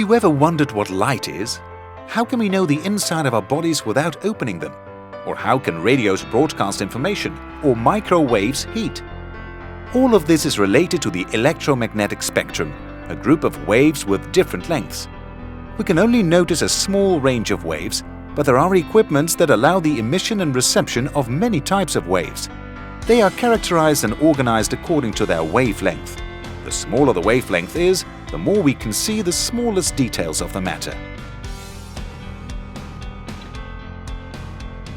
you ever wondered what light is? How can we know the inside of our bodies without opening them? Or how can radios broadcast information or microwaves heat? All of this is related to the electromagnetic spectrum, a group of waves with different lengths. We can only notice a small range of waves, but there are equipments that allow the emission and reception of many types of waves. They are characterized and organized according to their wavelength. The smaller the wavelength is, the more we can see the smallest details of the matter.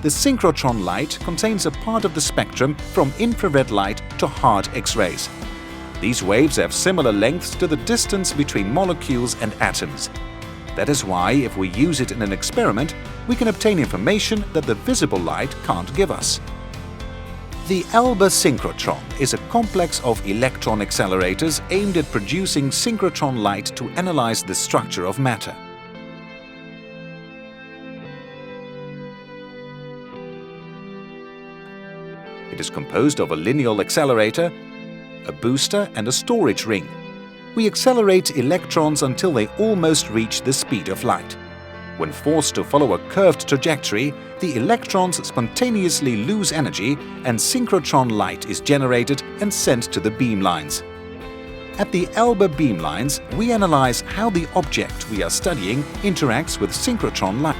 The synchrotron light contains a part of the spectrum from infrared light to hard X-rays. These waves have similar lengths to the distance between molecules and atoms. That is why, if we use it in an experiment, we can obtain information that the visible light can't give us. The Alba synchrotron is a complex of electron accelerators aimed at producing synchrotron light to analyze the structure of matter. It is composed of a lineal accelerator, a booster and a storage ring. We accelerate electrons until they almost reach the speed of light. When forced to follow a curved trajectory, the electrons spontaneously lose energy and synchrotron light is generated and sent to the beamlines. At the Alba beamlines, we analyze how the object we are studying interacts with synchrotron light,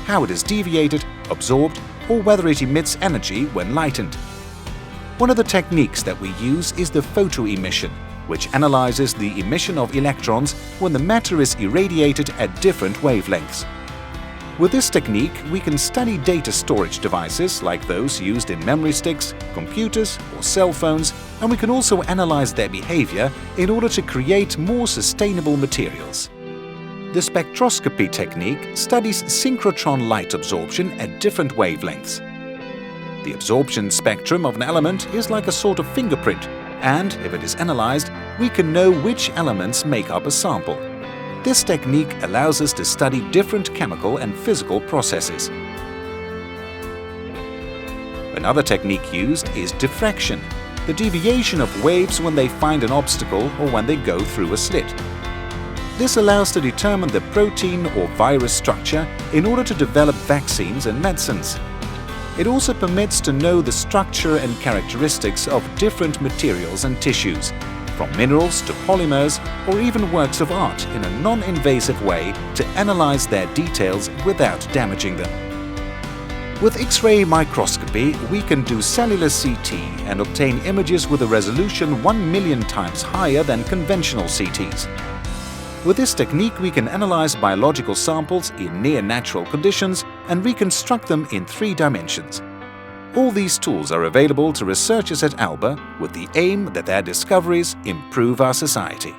how it is deviated, absorbed, or whether it emits energy when lightened. One of the techniques that we use is the photoemission, which analyzes the emission of electrons when the matter is irradiated at different wavelengths. With this technique, we can study data storage devices like those used in memory sticks, computers or cell phones, and we can also analyze their behavior in order to create more sustainable materials. The spectroscopy technique studies synchrotron light absorption at different wavelengths. The absorption spectrum of an element is like a sort of fingerprint, and if it is analyzed, we can know which elements make up a sample. This technique allows us to study different chemical and physical processes. Another technique used is diffraction, the deviation of waves when they find an obstacle or when they go through a slit. This allows to determine the protein or virus structure in order to develop vaccines and medicines. It also permits to know the structure and characteristics of different materials and tissues, from minerals to polymers or even works of art in a non-invasive way to analyze their details without damaging them. With X-ray microscopy, we can do cellular CT and obtain images with a resolution 1 million times higher than conventional CTs. With this technique, we can analyze biological samples in near-natural conditions and reconstruct them in 3 dimensions. All these tools are available to researchers at Alba with the aim that their discoveries improve our society.